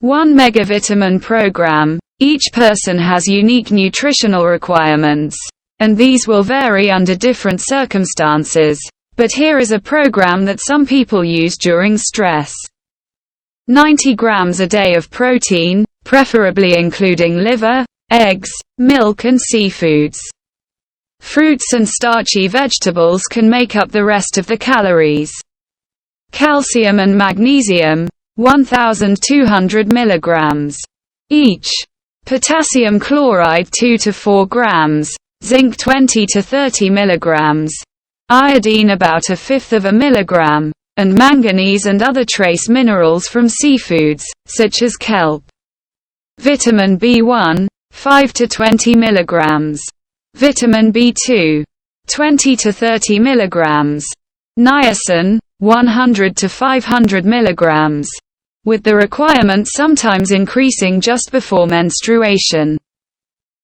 1 megavitamin program. Each person has unique nutritional requirements, and these will vary under different circumstances. But here is a program that some people use during stress. 90 grams a day of protein, preferably including liver, eggs, milk and seafoods. Fruits and starchy vegetables can make up the rest of the calories. Calcium and magnesium, 1,200 milligrams each. Potassium chloride 2 to 4 grams, zinc 20 to 30 milligrams, iodine about a fifth of a milligram, and manganese and other trace minerals from seafoods, such as kelp. Vitamin B1, 5 to 20 milligrams. Vitamin B2, 20 to 30 milligrams. Niacin, 100 to 500 milligrams, with the requirement sometimes increasing just before menstruation.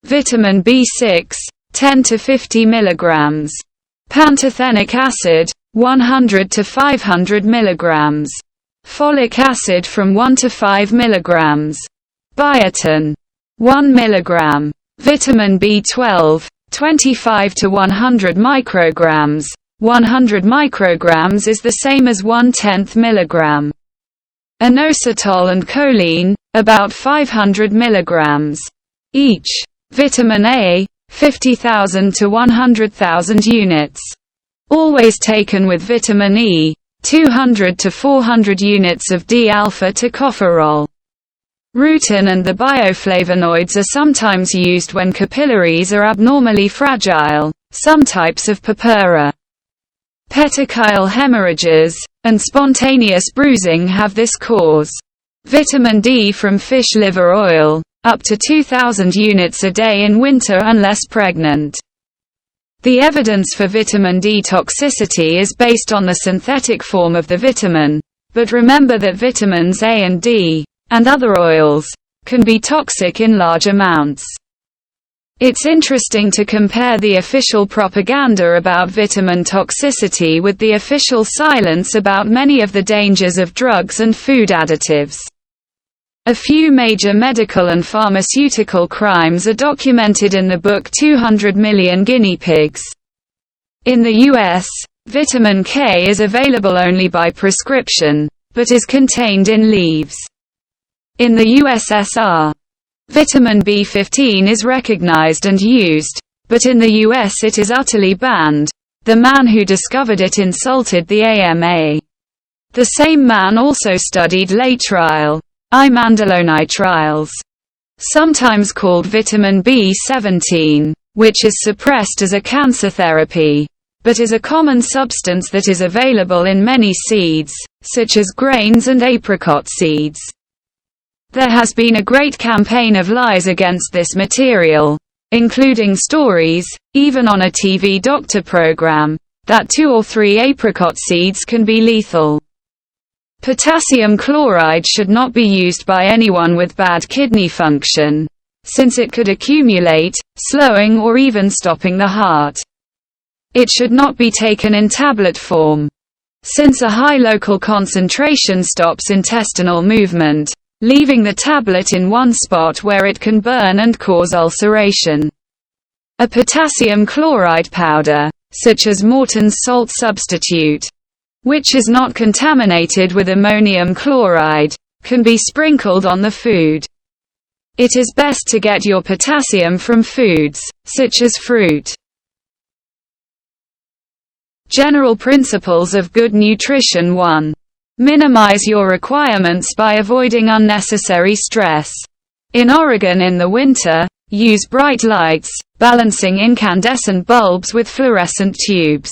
Vitamin B6, 10 to 50 milligrams. Pantothenic acid, 100 to 500 milligrams. Folic acid from 1 to 5 milligrams. Biotin, 1 milligram. Vitamin B12, 25 to 100 micrograms. 100 micrograms is the same as 1/10 milligram. Inositol and choline, about 500 milligrams each. Vitamin A, 50,000 to 100,000 units. Always taken with vitamin E, 200 to 400 units of D-alpha tocopherol. Rutin and the bioflavonoids are sometimes used when capillaries are abnormally fragile. Some types of purpura, petechial hemorrhages, and spontaneous bruising have this cause. Vitamin D from fish liver oil, up to 2,000 units a day in winter unless pregnant. The evidence for vitamin D toxicity is based on the synthetic form of the vitamin, but remember that vitamins A and D, and other oils, can be toxic in large amounts. It's interesting to compare the official propaganda about vitamin toxicity with the official silence about many of the dangers of drugs and food additives. A few major medical and pharmaceutical crimes are documented in the book 200 Million Guinea Pigs. In the US, vitamin K is available only by prescription, but is contained in leaves. In the USSR, vitamin B15 is recognized and used, but in the US it is utterly banned. The man who discovered it insulted the AMA. The same man also studied laetrile, imandalonitriles, sometimes called vitamin B17, which is suppressed as a cancer therapy, but is a common substance that is available in many seeds, such as grains and apricot seeds. There has been a great campaign of lies against this material, including stories, even on a TV doctor program, that 2 or 3 apricot seeds can be lethal. Potassium chloride should not be used by anyone with bad kidney function, since it could accumulate, slowing or even stopping the heart. It should not be taken in tablet form, since a high local concentration stops intestinal movement, leaving the tablet in one spot where it can burn and cause ulceration. A potassium chloride powder, such as Morton's salt substitute, which is not contaminated with ammonium chloride, can be sprinkled on the food. It is best to get your potassium from foods, such as fruit. General principles of good nutrition. 1. Minimize your requirements by avoiding unnecessary stress. In Oregon in the winter, use bright lights, balancing incandescent bulbs with fluorescent tubes.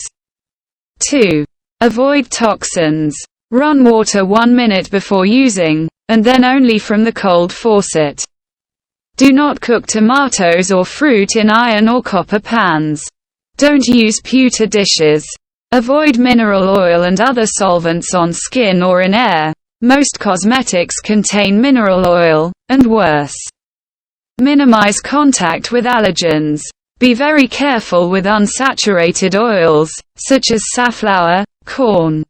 2. Avoid toxins. Run water 1 minute before using, and then only from the cold faucet. Do not cook tomatoes or fruit in iron or copper pans. Don't use pewter dishes. Avoid mineral oil and other solvents on skin or in air. Most cosmetics contain mineral oil, and worse. Minimize contact with allergens. Be very careful with unsaturated oils, such as safflower, corn,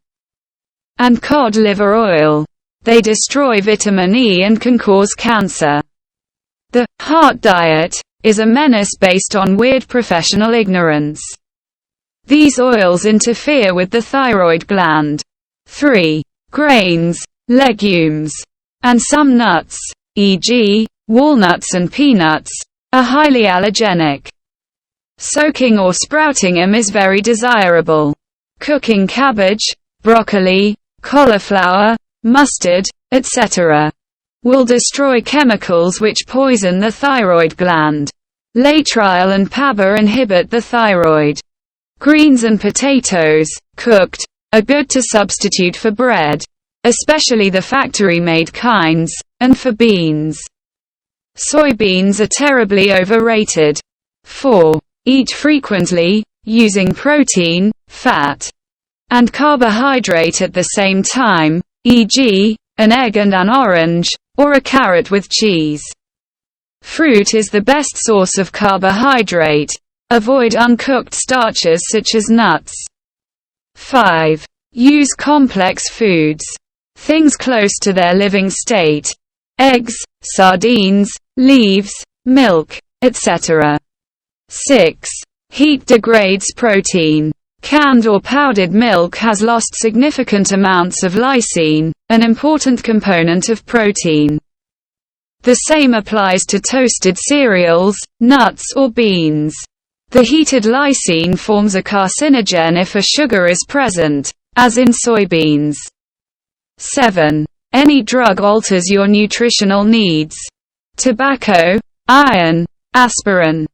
and cod liver oil. They destroy vitamin E and can cause cancer. The heart diet is a menace based on weird professional ignorance. These oils interfere with the thyroid gland. 3. Grains, legumes, and some nuts, e.g., walnuts and peanuts, are highly allergenic. Soaking or sprouting them is very desirable. Cooking cabbage, broccoli, cauliflower, mustard, etc. will destroy chemicals which poison the thyroid gland. Laetrile and PABA inhibit the thyroid. Greens and potatoes, cooked, are good to substitute for bread, especially the factory-made kinds, and for beans. Soybeans are terribly overrated. 4. Eat frequently, using protein, fat, and carbohydrate at the same time, e.g., an egg and an orange, or a carrot with cheese. Fruit is the best source of carbohydrate. Avoid uncooked starches such as nuts. 5. Use complex foods. Things close to their living state. Eggs, sardines, leaves, milk, etc. 6. Heat degrades protein. Canned or powdered milk has lost significant amounts of lysine, an important component of protein. The same applies to toasted cereals, nuts or beans. The heated lysine forms a carcinogen if a sugar is present, as in soybeans. 7. Any drug alters your nutritional needs. Tobacco, iron, aspirin,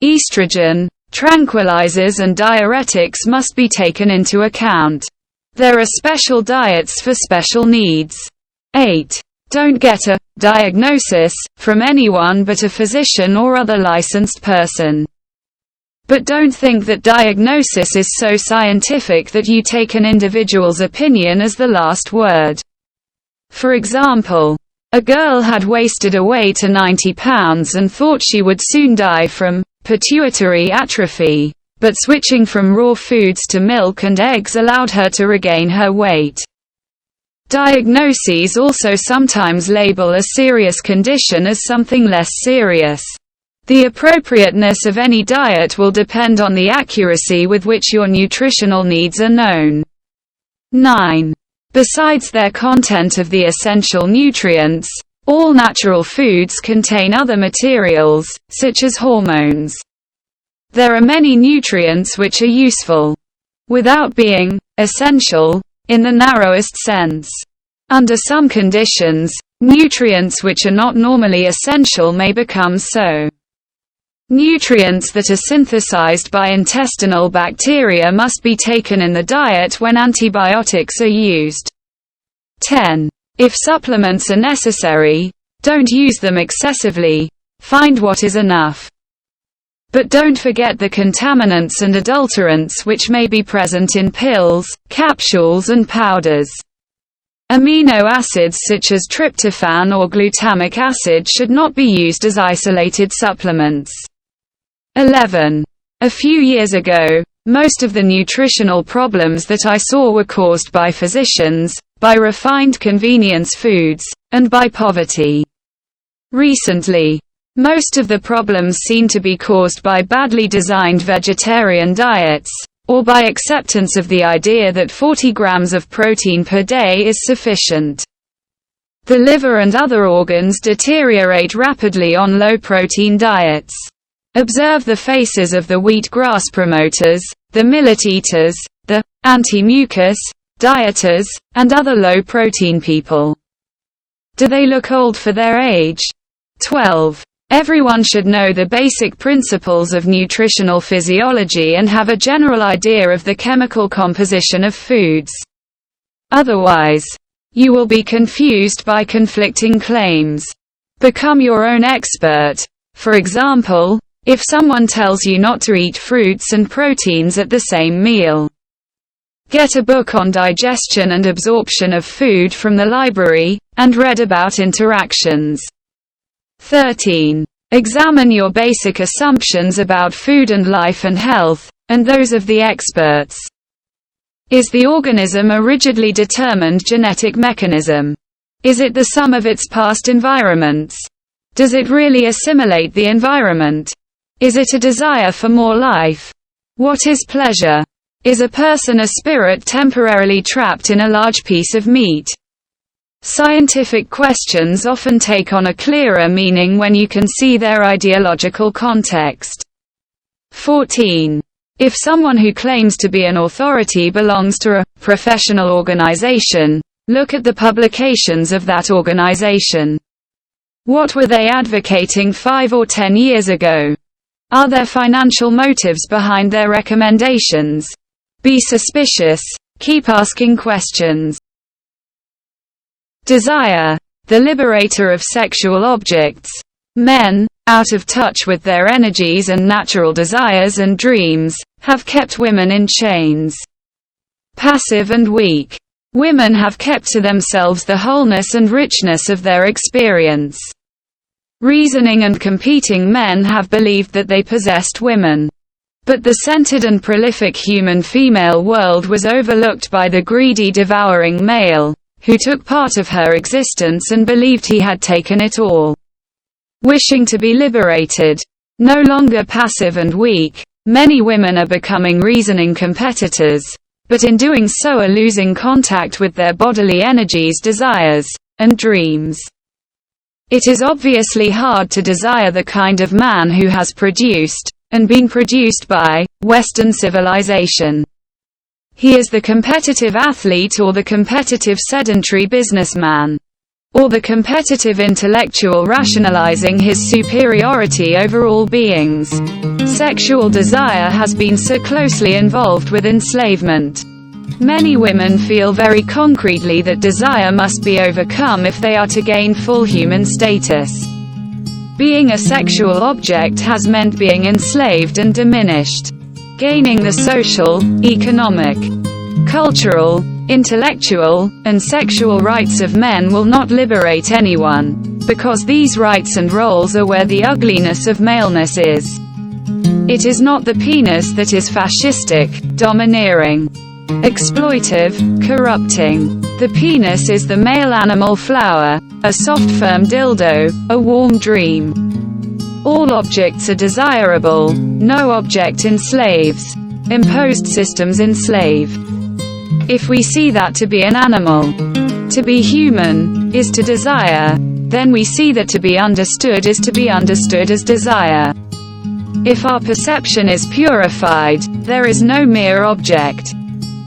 estrogen, tranquilizers and diuretics must be taken into account. There are special diets for special needs. 8. Don't get a diagnosis from anyone but a physician or other licensed person. But don't think that diagnosis is so scientific that you take an individual's opinion as the last word. For example, a girl had wasted away to 90 pounds and thought she would soon die from pituitary atrophy, but switching from raw foods to milk and eggs allowed her to regain her weight. Diagnoses also sometimes label a serious condition as something less serious. The appropriateness of any diet will depend on the accuracy with which your nutritional needs are known. 9. Besides their content of the essential nutrients, all natural foods contain other materials, such as hormones. There are many nutrients which are useful, without being essential, in the narrowest sense. Under some conditions, nutrients which are not normally essential may become so. Nutrients that are synthesized by intestinal bacteria must be taken in the diet when antibiotics are used. 10. If supplements are necessary, don't use them excessively. Find what is enough. But don't forget the contaminants and adulterants which may be present in pills, capsules and powders. Amino acids such as tryptophan or glutamic acid should not be used as isolated supplements. 11. A few years ago, most of the nutritional problems that I saw were caused by physicians, by refined convenience foods, and by poverty. Recently, most of the problems seem to be caused by badly designed vegetarian diets, or by acceptance of the idea that 40 grams of protein per day is sufficient. The liver and other organs deteriorate rapidly on low-protein diets. Observe the faces of the wheatgrass promoters, the millet eaters, the anti-mucus dieters, and other low-protein people. Do they look old for their age? 12. Everyone should know the basic principles of nutritional physiology and have a general idea of the chemical composition of foods. Otherwise, you will be confused by conflicting claims. Become your own expert. For example, if someone tells you not to eat fruits and proteins at the same meal, get a book on digestion and absorption of food from the library, and read about interactions. 13. Examine your basic assumptions about food and life and health, and those of the experts. Is the organism a rigidly determined genetic mechanism? Is it the sum of its past environments? Does it really assimilate the environment? Is it a desire for more life? What is pleasure? Is a person a spirit temporarily trapped in a large piece of meat? Scientific questions often take on a clearer meaning when you can see their ideological context. 14. If someone who claims to be an authority belongs to a professional organization, look at the publications of that organization. What were they advocating 5 or 10 years ago? Are there financial motives behind their recommendations? Be suspicious. Keep asking questions. Desire, the liberator of sexual objects. Men, out of touch with their energies and natural desires and dreams, have kept women in chains. Passive and weak. Women have kept to themselves the wholeness and richness of their experience. Reasoning and competing men have believed that they possessed women. But the centered and prolific human female world was overlooked by the greedy devouring male, who took part of her existence and believed he had taken it all. Wishing to be liberated, no longer passive and weak, many women are becoming reasoning competitors, but in doing so are losing contact with their bodily energies, desires, and dreams. It is obviously hard to desire the kind of man who has produced, and been produced by, Western civilization. He is the competitive athlete or the competitive sedentary businessman, or the competitive intellectual rationalizing his superiority over all beings. Sexual desire has been so closely involved with enslavement. Many women feel very concretely that desire must be overcome if they are to gain full human status. Being a sexual object has meant being enslaved and diminished. Gaining the social, economic, cultural, intellectual, and sexual rights of men will not liberate anyone, because these rights and roles are where the ugliness of maleness is. It is not the penis that is fascistic, domineering, exploitive, corrupting. The penis is the male animal flower, a soft firm dildo, a warm dream. All objects are desirable, no object enslaves. Imposed systems enslave. If we see that to be an animal, to be human, is to desire, then we see that to be understood is to be understood as desire. If our perception is purified, there is no mere object.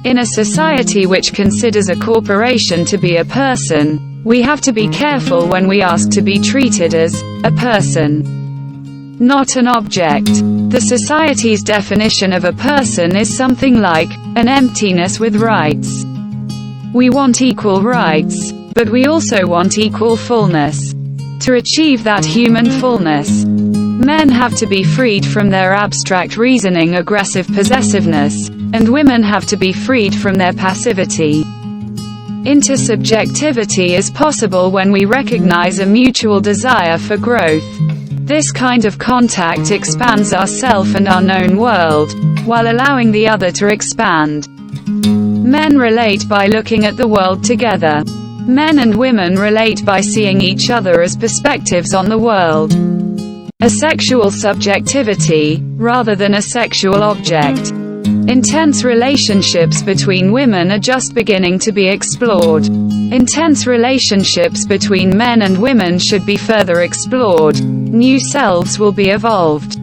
In a society which considers a corporation to be a person, we have to be careful when we ask to be treated as a person, not an object. The society's definition of a person is something like an emptiness with rights. We want equal rights, but we also want equal fullness. To achieve that human fullness, men have to be freed from their abstract reasoning, aggressive possessiveness, and women have to be freed from their passivity. Intersubjectivity is possible when we recognize a mutual desire for growth. This kind of contact expands our self and our known world, while allowing the other to expand. Men relate by looking at the world together. Men and women relate by seeing each other as perspectives on the world. A sexual subjectivity, rather than a sexual object. Intense relationships between women are just beginning to be explored. Intense relationships between men and women should be further explored. New selves will be evolved.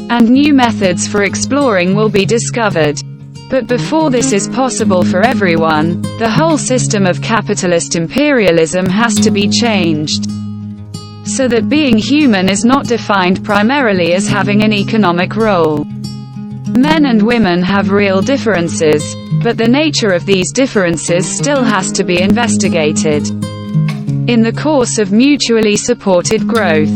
And new methods for exploring will be discovered. But before this is possible for everyone, the whole system of capitalist imperialism has to be changed. So that being human is not defined primarily as having an economic role. Men and women have real differences, but the nature of these differences still has to be investigated in the course of mutually supported growth.